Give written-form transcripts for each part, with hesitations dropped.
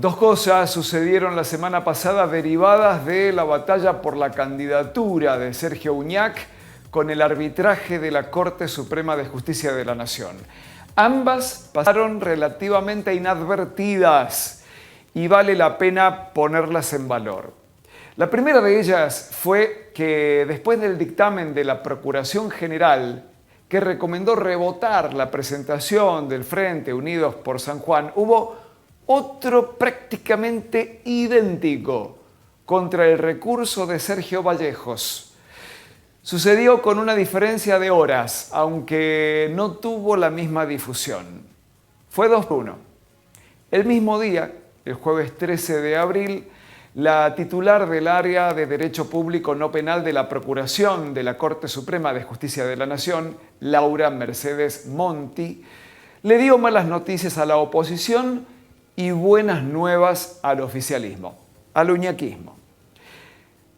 Dos cosas sucedieron la semana pasada derivadas de la batalla por la candidatura de Sergio Uñac con el arbitraje de la Corte Suprema de Justicia de la Nación. Ambas pasaron relativamente inadvertidas y vale la pena ponerlas en valor. La primera de ellas fue que después del dictamen de la Procuración General, que recomendó rebotar la presentación del Frente Unidos por San Juan, hubo otro prácticamente idéntico contra el recurso de Sergio Vallejos. Sucedió con una diferencia de horas, aunque no tuvo la misma difusión. Fue 2-1. El mismo día, el jueves 13 de abril, la titular del área de Derecho Público No Penal de la Procuración de la Corte Suprema de Justicia de la Nación, Laura Mercedes Monti, le dio malas noticias a la oposición y buenas nuevas al oficialismo, al uñaquismo.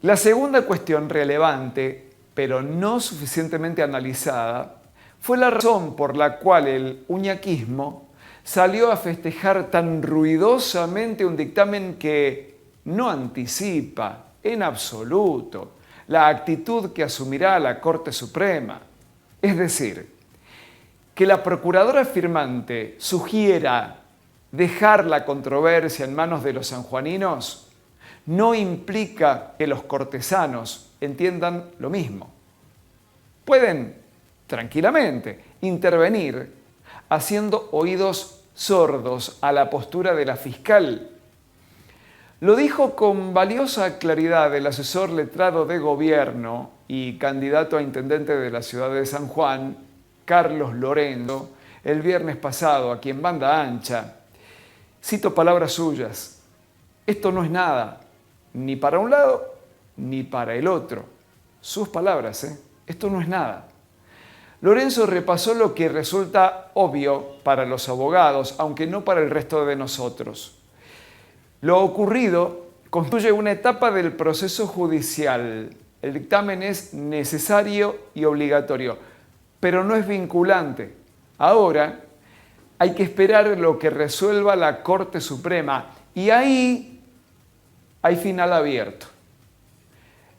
La segunda cuestión relevante, pero no suficientemente analizada, fue la razón por la cual el uñaquismo salió a festejar tan ruidosamente un dictamen que no anticipa en absoluto la actitud que asumirá la Corte Suprema. Es decir, que la procuradora firmante sugiera dejar la controversia en manos de los sanjuaninos no implica que los cortesanos entiendan lo mismo. Pueden, tranquilamente, intervenir haciendo oídos sordos a la postura de la fiscal. Lo dijo con valiosa claridad el asesor letrado de gobierno y candidato a intendente de la ciudad de San Juan, Carlos Lorenzo, el viernes pasado, aquí en Banda Ancha. Cito palabras suyas: esto no es nada, ni para un lado, ni para el otro. Sus palabras, esto no es nada. Lorenzo repasó lo que resulta obvio para los abogados, aunque no para el resto de nosotros. Lo ocurrido constituye una etapa del proceso judicial. El dictamen es necesario y obligatorio, pero no es vinculante. Ahora hay que esperar lo que resuelva la Corte Suprema y ahí hay final abierto.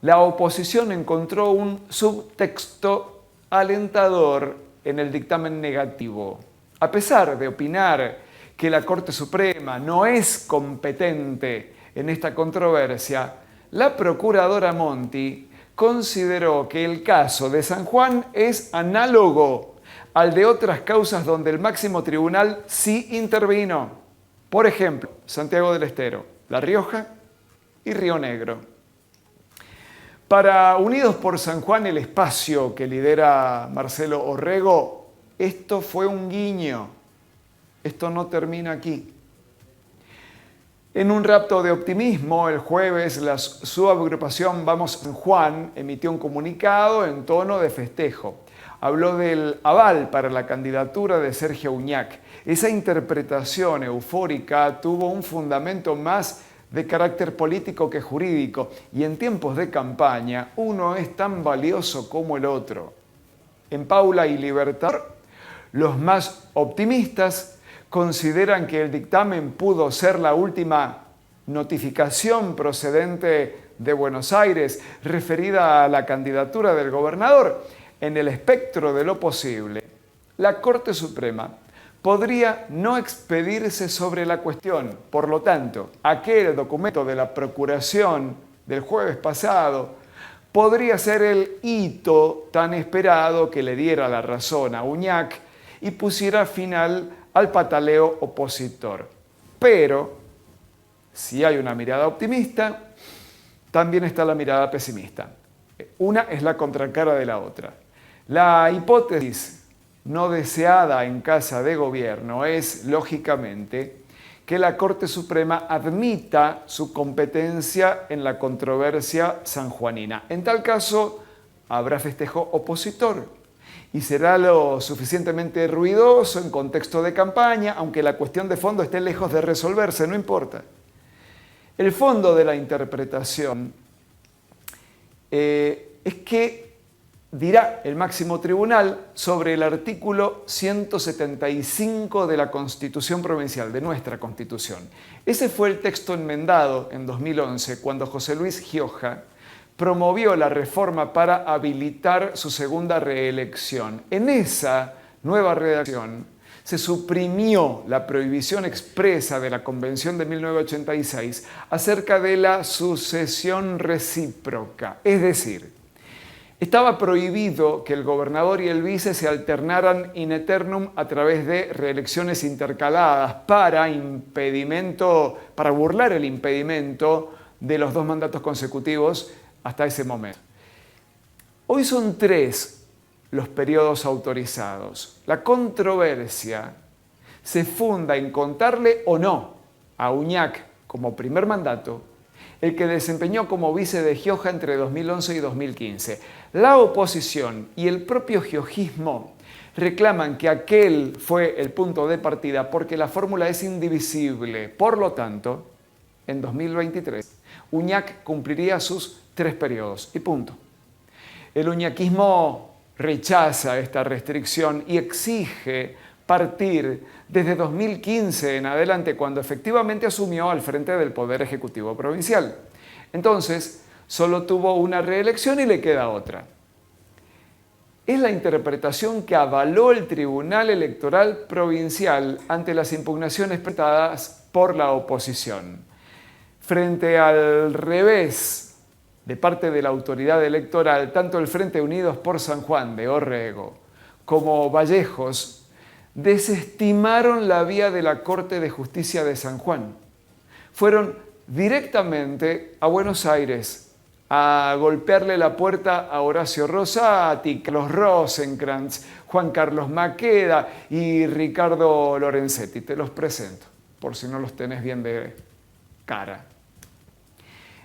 La oposición encontró un subtexto alentador en el dictamen negativo. A pesar de opinar que la Corte Suprema no es competente en esta controversia, la procuradora Monti consideró que el caso de San Juan es análogo al de otras causas donde el máximo tribunal sí intervino. Por ejemplo, Santiago del Estero, La Rioja y Río Negro. Para Unidos por San Juan, el espacio que lidera Marcelo Orrego, esto fue un guiño. Esto no termina aquí. En un rapto de optimismo, el jueves la subagrupación Vamos San Juan emitió un comunicado en tono de festejo. Habló del aval para la candidatura de Sergio Uñac. Esa interpretación eufórica tuvo un fundamento más de carácter político que jurídico, y en tiempos de campaña uno es tan valioso como el otro. En Paula y Libertad, los más optimistas consideran que el dictamen pudo ser la última notificación procedente de Buenos Aires referida a la candidatura del gobernador. En el espectro de lo posible, la Corte Suprema podría no expedirse sobre la cuestión. Por lo tanto, aquel documento de la Procuración del jueves pasado podría ser el hito tan esperado que le diera la razón a Uñac y pusiera final al pataleo opositor. Pero, si hay una mirada optimista, también está la mirada pesimista. Una es la contracara de la otra. La hipótesis no deseada en Casa de Gobierno es, lógicamente, que la Corte Suprema admita su competencia en la controversia sanjuanina. En tal caso, habrá festejo opositor y será lo suficientemente ruidoso en contexto de campaña, aunque la cuestión de fondo esté lejos de resolverse, no importa. El fondo de la interpretación es que dirá el máximo tribunal sobre el artículo 175 de la Constitución Provincial, de nuestra Constitución. Ese fue el texto enmendado en 2011, cuando José Luis Gioja promovió la reforma para habilitar su segunda reelección. En esa nueva redacción se suprimió la prohibición expresa de la Convención de 1986 acerca de la sucesión recíproca, es decir, estaba prohibido que el gobernador y el vice se alternaran in aeternum a través de reelecciones intercaladas para burlar el impedimento de los 2 mandatos consecutivos hasta ese momento. Hoy son 3 los periodos autorizados. La controversia se funda en contarle o no a Uñac como primer mandato el que desempeñó como vice de Gioja entre 2011 y 2015. La oposición y el propio giojismo reclaman que aquel fue el punto de partida porque la fórmula es indivisible. Por lo tanto, en 2023, Uñac cumpliría sus 3 periodos y punto. El uñaquismo rechaza esta restricción y exige partir desde 2015 en adelante, cuando efectivamente asumió al frente del Poder Ejecutivo Provincial. Entonces, solo tuvo una reelección y le queda otra. Es la interpretación que avaló el Tribunal Electoral Provincial ante las impugnaciones presentadas por la oposición. Frente al revés de parte de la autoridad electoral, tanto el Frente Unidos por San Juan de Orrego como Vallejos desestimaron la vía de la Corte de Justicia de San Juan. Fueron directamente a Buenos Aires a golpearle la puerta a Horacio Rosati, Carlos Rosenkrantz, Juan Carlos Maqueda y Ricardo Lorenzetti. Te los presento, por si no los tenés bien de cara.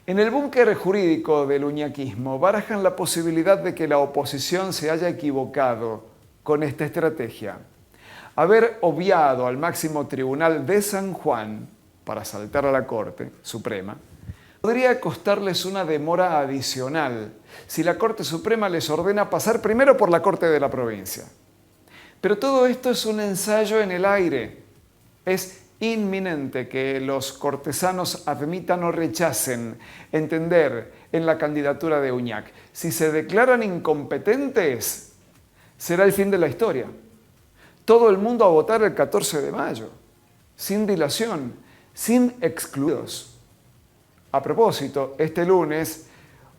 En el búnker jurídico del uñaquismo barajan la posibilidad de que la oposición se haya equivocado con esta estrategia. Haber obviado al máximo tribunal de San Juan para saltar a la Corte Suprema podría costarles una demora adicional si la Corte Suprema les ordena pasar primero por la Corte de la provincia. Pero todo esto es un ensayo en el aire. Es inminente que los cortesanos admitan o rechacen entender en la candidatura de Uñac. Si se declaran incompetentes, será el fin de la historia. Todo el mundo a votar el 14 de mayo, sin dilación, sin excluidos. A propósito, este lunes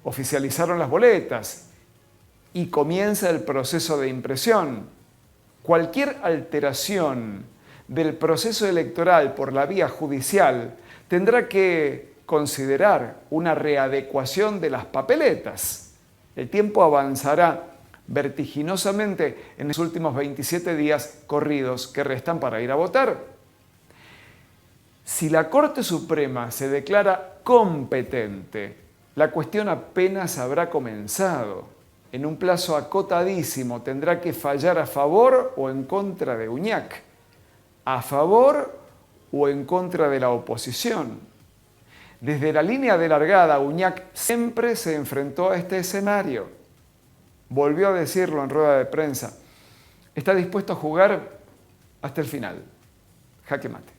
oficializaron las boletas y comienza el proceso de impresión. Cualquier alteración del proceso electoral por la vía judicial tendrá que considerar una readecuación de las papeletas. El tiempo avanzará vertiginosamente en los últimos 27 días corridos que restan para ir a votar. Si la Corte Suprema se declara competente, la cuestión apenas habrá comenzado. En un plazo acotadísimo tendrá que fallar a favor o en contra de Uñac, a favor o en contra de la oposición. Desde la línea de largada, Uñac siempre se enfrentó a este escenario. Volvió a decirlo en rueda de prensa. Está dispuesto a jugar hasta el final. Jaque mate.